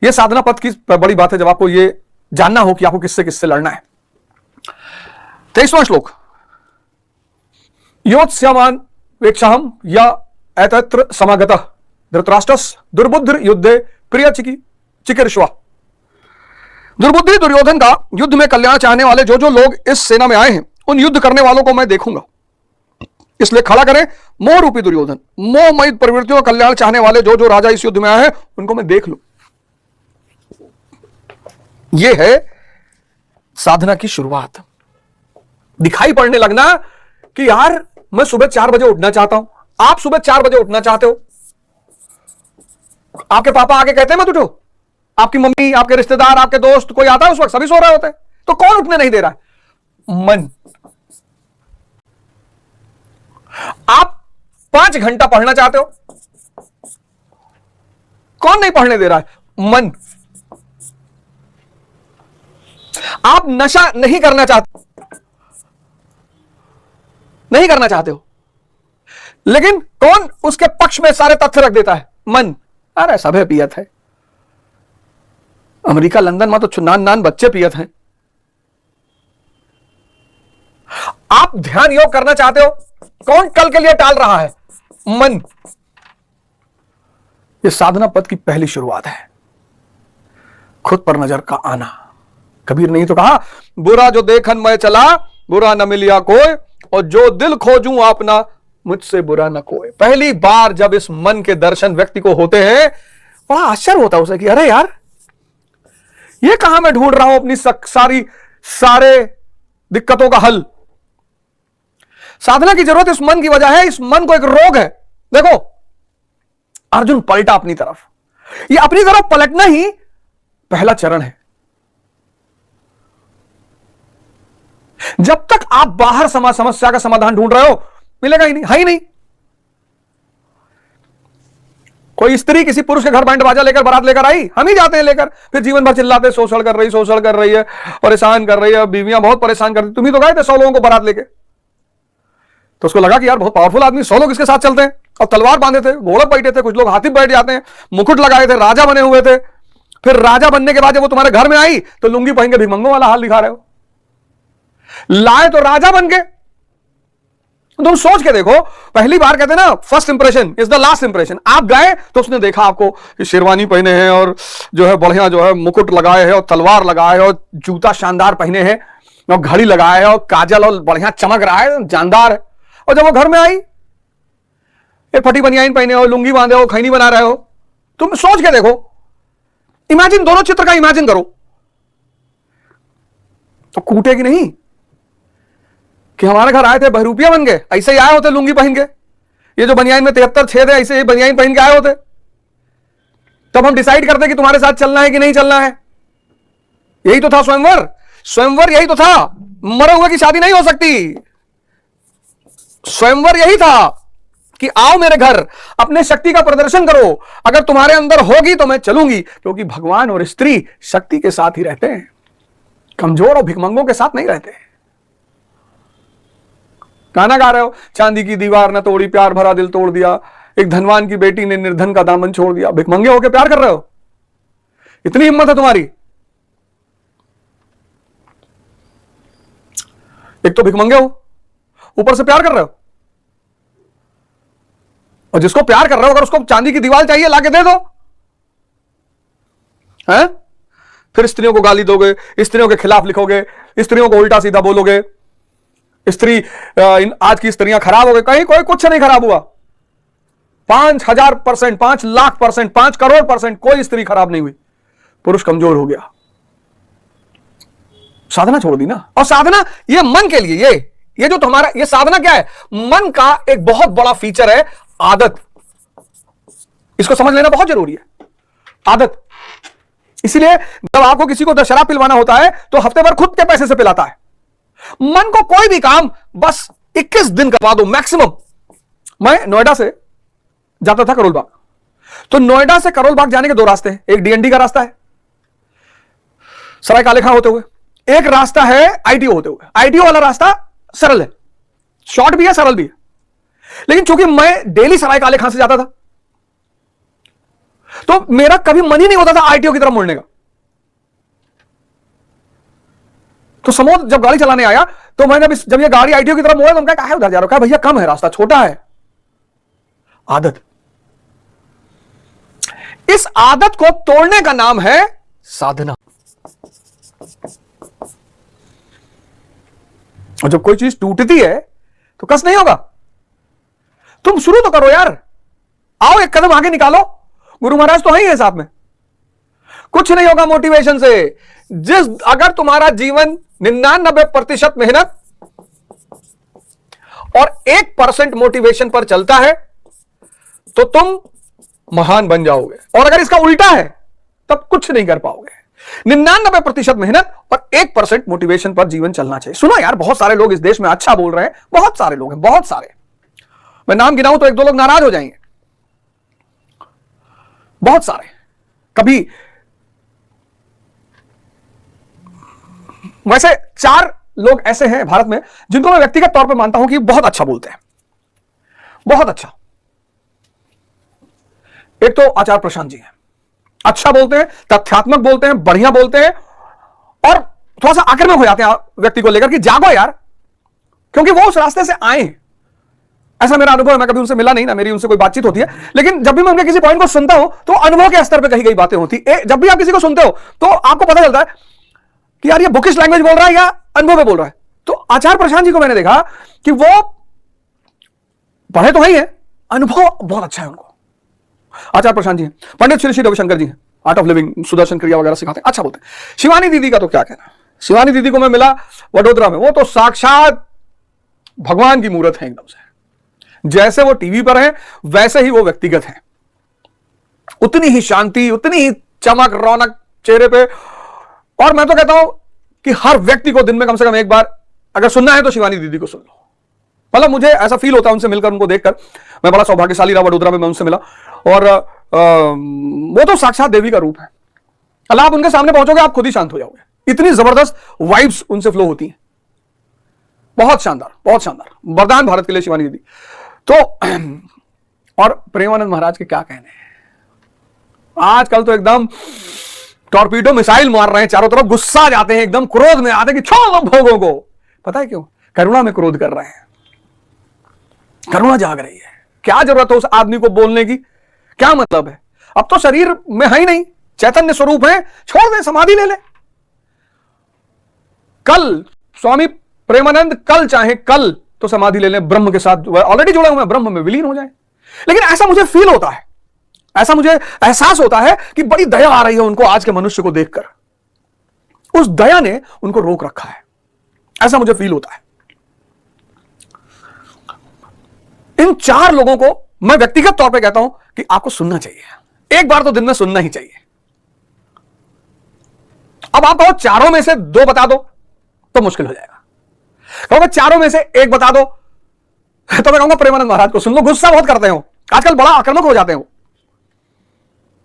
यह साधना पथ की बड़ी बात है जब आपको यह जानना हो कि आपको किससे किससे लड़ना है। 23वां श्लोक, योत्स्यमान वेक्षाहम या एतत्र समागतः धृतराष्ट्रस् दुर्बुद्धि युद्धे प्रिय चिकीर्ष्वा। दुर्बुद्धि दुर्योधन का युद्ध में कल्याण चाहने वाले जो जो लोग इस सेना में आए हैं उन युद्ध करने वालों को मैं देखूंगा, इसलिए खड़ा करें मोह रूपी दुर्योधन। मोहमयी प्रवृत्तियों का कल्याण चाहने वाले जो जो राजा इस युद्ध में आए हैं उनको मैं देख लूं। यह है साधना की शुरुआत। दिखाई पड़ने लगना कि यार मैं सुबह 4 बजे उठना चाहता हूं। आप सुबह 4 बजे उठना चाहते हो, आपके पापा आके कहते हैं मत उठो, आपकी मम्मी, आपके रिश्तेदार, आपके दोस्त कोई आता है उस वक्त सभी सो रहे होते हैं, तो कौन उठने नहीं दे रहा है? मन। आप 5 घंटा पढ़ना चाहते हो, कौन नहीं पढ़ने दे रहा है? मन। आप नशा नहीं करना चाहते हो, लेकिन कौन उसके पक्ष में सारे तथ्य रख देता है? मन। अरे सभे पियत है, अमेरिका लंदन में तो नान बच्चे पियत हैं। आप ध्यान योग करना चाहते हो, कौन कल के लिए टाल रहा है? मन। यह साधना पथ की पहली शुरुआत है, खुद पर नजर का आना। कबीर ने ही तो कहा, बुरा जो देखन मैं चला बुरा न मिलिया कोई, और जो दिल खोजूं अपना मुझसे बुरा न कोई। पहली बार जब इस मन के दर्शन व्यक्ति को होते हैं, बड़ा आश्चर्य होता है उसे कि अरे यार, ये कहां मैं ढूंढ रहा हूं अपनी सारे दिक्कतों का हल। साधना की जरूरत इस मन की वजह है, इस मन को एक रोग है। देखो अर्जुन पलटा अपनी तरफ, ये अपनी तरफ पलटना ही पहला चरण है। जब तक आप बाहर समस्या का समाधान ढूंढ रहे हो, मिलेगा ही नहीं, है ही नहीं। कोई स्त्री किसी पुरुष के घर बैंड बाजा लेकर बारात लेकर आई, हम ही जाते हैं लेकर, फिर जीवन भर चिल्लाते शोषण कर रही है, परेशान कर रही है, बीवियां बहुत परेशान करती। तुम ही तो गए थे 100 लोगों को बारात लेके, तो उसको लगा कि यार बहुत पावरफुल आदमी, 100 लोग इसके साथ चलते हैं, और तलवार बांधे थे, घोड़े बैठे थे, कुछ लोग हाथी बैठ जाते हैं, मुकुट लगाए थे, राजा बने हुए थे। फिर राजा बनने के बाद जब वो तुम्हारे घर में आई तो लुंगी पहन के भिखमंगों वाला हाल दिखा रहे हो। लाए तो राजा बन के। तुम सोच के देखो, पहली बार कहते हैं ना, first impression is the last impression. आप गए तो उसने देखा आपको कि शेरवानी पहने हैं और जो है बढ़िया जो है मुकुट लगाए हैं और तलवार लगाए हैं और जूता शानदार पहने हैं और घड़ी लगाए है और काजल और बढ़िया चमक रहा है, जानदार है। और जब वो घर में आई, एक फटी बनियाइन पहने हो, लुंगी बांधे हो, खैनी बना रहे हो। तुम सोच के देखो, इमेजिन, दोनों चित्र का इमेजिन करो। तो कूटेगी नहीं कि हमारे घर आए थे बहरूपिया बन गए, ऐसे ही आए होते लुंगी पहन के। ये जो बनियाइन में 73 छेद है, ऐसे ही बनियाइन पहन के आए होते। तब हम डिसाइड करते कि तुम्हारे साथ चलना है कि नहीं चलना है। यही तो था स्वयंवर। स्वयंवर यही तो था, मरे हुए की शादी नहीं हो सकती। स्वयंवर यही था कि आओ मेरे घर, अपने शक्ति का प्रदर्शन करो, अगर तुम्हारे अंदर होगी तो मैं चलूंगी। क्योंकि भगवान और स्त्री शक्ति के साथ ही रहते हैं, कमजोर और भिखमंगों के साथ नहीं रहते। गाना गा रहे हो, चांदी की दीवार न तोड़ी प्यार भरा दिल तोड़ दिया, एक धनवान की बेटी ने निर्धन का दामन छोड़ दिया। भिखमंगे होकर प्यार कर रहे हो, इतनी हिम्मत है तुम्हारी। एक तो भिखमंगे हो, ऊपर से प्यार कर रहे हो। और जिसको प्यार कर रहे हो, अगर उसको चांदी की दीवार चाहिए, लाके दे दो। हैं? फिर स्त्रियों को गाली दोगे, स्त्रियों के खिलाफ लिखोगे, स्त्रियों को उल्टा सीधा बोलोगे। स्त्री, आज की स्त्रियां खराब हो गई, कहीं कोई कुछ नहीं खराब हुआ। 5000%, 5 लाख%, 5 करोड़% कोई स्त्री खराब नहीं हुई। पुरुष कमजोर हो गया, साधना छोड़ दी ना। और साधना ये मन के लिए, ये जो तुम्हारा, ये साधना क्या है? मन का एक बहुत बड़ा फीचर है आदत। इसको समझ लेना बहुत जरूरी है, आदत। इसीलिए जब आपको किसी को शराब पिलवाना होता है तो हफ्ते भर खुद के पैसे से पिलाता है। मन को कोई भी काम बस 21 दिन करवा दो मैक्सिमम। मैं नोएडा से जाता था करोल बाग, तो नोएडा से करोल बाग जाने के 2 रास्ते हैं। एक डीएनडी का रास्ता है सराय काले खां होते हुए, एक रास्ता है आईटीओ होते हुए। आईटीओ वाला रास्ता सरल है, शॉर्ट भी है, सरल भी है। लेकिन चूंकि मैं डेली सराय काले खां से जाता था, तो मेरा कभी मन ही नहीं होता था आईटीओ की तरफ मुड़ने का। तो समोद जब गाड़ी चलाने आया तो मैंने जब ये गाड़ी आईटीओ की तरफ मोड़ा तो उनका कहा उधर जा रहा है, भैया कम है रास्ता, छोटा है। आदत, इस आदत को तोड़ने का नाम है साधना। और जब कोई चीज टूटती है तो कष्ट नहीं होगा। तुम शुरू तो करो यार, आओ एक कदम आगे निकालो। गुरु महाराज तो है ही है साथ में। कुछ नहीं होगा मोटिवेशन से। अगर तुम्हारा जीवन 99% मेहनत और 1% मोटिवेशन पर चलता है तो तुम महान बन जाओगे, और अगर इसका उल्टा है तब कुछ नहीं कर पाओगे। 99% मेहनत और 1% मोटिवेशन पर जीवन चलना चाहिए। सुनो यार, बहुत सारे लोग इस देश में अच्छा बोल रहे हैं, बहुत सारे लोग हैं, बहुत सारे। मैं नाम गिनाऊं तो 1-2 लोग नाराज हो जाएंगे। बहुत सारे। कभी वैसे 4 लोग ऐसे हैं भारत में जिनको मैं व्यक्तिगत तौर पर मानता हूं कि बहुत अच्छा बोलते हैं, बहुत अच्छा। एक तो आचार्य प्रशांत जी हैं, अच्छा बोलते हैं, तथ्यात्मक बोलते हैं, बढ़िया बोलते हैं, और थोड़ा सा आक्रामक हो जाते हैं व्यक्ति को लेकर कि जागो यार, क्योंकि वो उस रास्ते से आए। ऐसा मेरा अनुभव है। मैं कभी उनसे मिला नहीं, ना मेरी उनसे कोई बातचीत होती है, लेकिन जब भी मैं उनके किसी पॉइंट को सुनता हूं तो अनुभव के स्तर पर कही गई बातें होती। जब भी आप किसी को सुनते हो तो आपको पता चलता है कि यार ये बुकिश लैंग्वेज बोल रहा है या अनुभव में बोल रहा है। तो आचार्य प्रशांत जी को मैंने देखा कि वो पढ़े तो ही है, अनुभव बहुत अच्छा है उनको। आचार्य प्रशांत जी हैं, पंडित श्री श्री रविशंकर जी हैं, आर्ट ऑफ लिविंग, सुदर्शन क्रिया वगैरह सिखाते हैं, अच्छा बोलते हैं। शिवानी दीदी का तो क्या कहना। शिवानी दीदी को मैं मिला वडोदरा में, वो तो साक्षात भगवान की मूर्त है एकदम से। जैसे वो टीवी पर है वैसे ही वो व्यक्तिगत है। उतनी ही शांति, उतनी ही चमक रौनक चेहरे पे। और मैं तो कहता हूं कि हर व्यक्ति को दिन में कम से कम एक बार अगर सुनना है तो शिवानी दीदी को सुन लो। मतलब मुझे ऐसा फील होता है उनसे मिलकर, उनको देखकर। मैं बड़ा सौभाग्यशाली रहा, वडोदरा में मैं उनसे मिला, और वो तो साक्षात देवी का रूप है। अल्लाह, आप उनके सामने पहुंचोगे आप खुद ही शांत हो जाओगे। इतनी जबरदस्त वाइब्स उनसे फ्लो होती हैं, बहुत शानदार, बहुत शानदार। वरदान भारत के लिए शिवानी दीदी तो। और प्रेमानंद महाराज के क्या कहने हैं। आजकल तो एकदम टॉर्पीडो मिसाइल मार रहे हैं चारों तरफ, गुस्सा आ जाते हैं, एकदम क्रोध में आते हैं कि छोड़ दो भोगों को। पता है क्यों? करुणा में क्रोध कर रहे हैं, करुणा जाग रही है। क्या जरूरत है उस आदमी को बोलने की? क्या मतलब है? अब तो शरीर में है ही नहीं, चैतन्य स्वरूप है, छोड़ दे, समाधि ले ले। कल स्वामी प्रेमानंद कल चाहे कल तो समाधि ले लें, ब्रह्म के साथ ऑलरेडी जुड़े हुए हैं, ब्रह्म में विलीन हो जाए। लेकिन ऐसा मुझे फील होता है, ऐसा मुझे एहसास होता है कि बड़ी दया आ रही है उनको आज के मनुष्य को देखकर। उस दया ने उनको रोक रखा है, ऐसा मुझे फील होता है। इन 4 लोगों को मैं व्यक्तिगत तौर पे कहता हूं कि आपको सुनना चाहिए, एक बार तो दिन में सुनना ही चाहिए। अब आप कहो चारों में से 2 बता दो तो मुश्किल हो जाएगा। कहोगे चारों में से 1 बता दो तो मैं कहूंगा प्रेमानंद महाराज को सुन लो। गुस्सा बहुत करते हो आजकल, बड़ा आक्रामक हो जाते हो।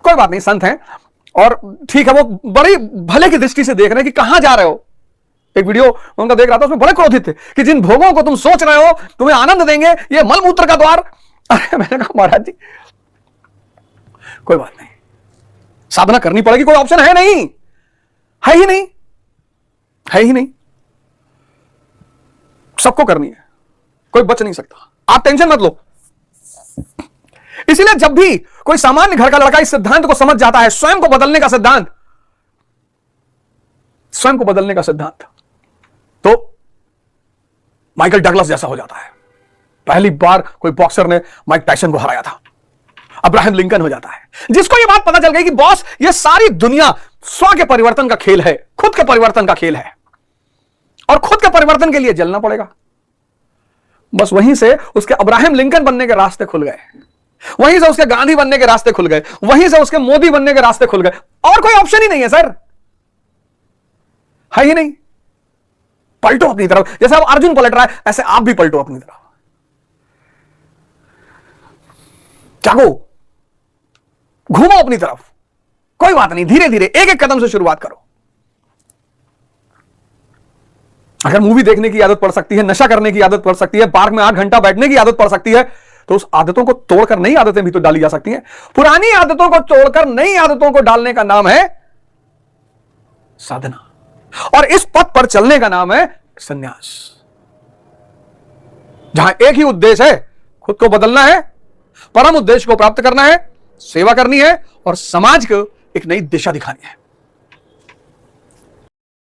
कोई बात नहीं, संत हैं और ठीक है, वो बड़ी भले की दृष्टि से देख रहे हैं कि कहां जा रहे हो। एक वीडियो उनका देख रहा था, उसमें बड़े क्रोधित थे कि जिन भोगों को तुम सोच रहे हो तुम्हें आनंद देंगे, ये मलमूत्र का द्वार। अरे मैंने कहा महाराज जी कोई बात नहीं, साधना करनी पड़ेगी, कोई ऑप्शन है नहीं, है ही नहीं, है ही नहीं, सबको करनी है, कोई बच नहीं सकता। आप टेंशन मत लो। इसीलिए जब भी कोई सामान्य घर का लड़का इस सिद्धांत को समझ जाता है, स्वयं को बदलने का सिद्धांत, स्वयं को बदलने का सिद्धांत, तो माइकल डगलस जैसा हो जाता है। पहली बार कोई बॉक्सर ने माइक टायसन को हराया था, अब्राहम लिंकन हो जाता है। जिसको यह बात पता चल गई कि बॉस, यह सारी दुनिया स्व के परिवर्तन का खेल है, खुद के परिवर्तन का खेल है, और खुद के परिवर्तन के लिए जलना पड़ेगा। बस वहीं से उसके अब्राहम लिंकन बनने के रास्ते खुल गए, वहीं से उसके गांधी बनने के रास्ते खुल गए, वहीं से उसके मोदी बनने के रास्ते खुल गए। और कोई ऑप्शन ही नहीं है सर, है ही नहीं। पलटो अपनी तरफ, जैसे अब अर्जुन पलट रहा है ऐसे आप भी पलटो अपनी तरफ। जागो, घूमो अपनी तरफ। कोई बात नहीं, धीरे धीरे एक एक कदम से शुरुआत करो। अगर मूवी देखने की आदत पड़ सकती है, नशा करने की आदत पड़ सकती है, पार्क में 8 घंटा बैठने की आदत पड़ सकती है, तो उस आदतों को तोड़कर नई आदतें भी तो डाली जा सकती हैं। पुरानी आदतों को तोड़कर नई आदतों को डालने का नाम है साधना, और इस पथ पर चलने का नाम है संन्यास, जहां एक ही उद्देश्य है, खुद को बदलना है, परम उद्देश्य को प्राप्त करना है, सेवा करनी है और समाज को एक नई दिशा दिखानी है।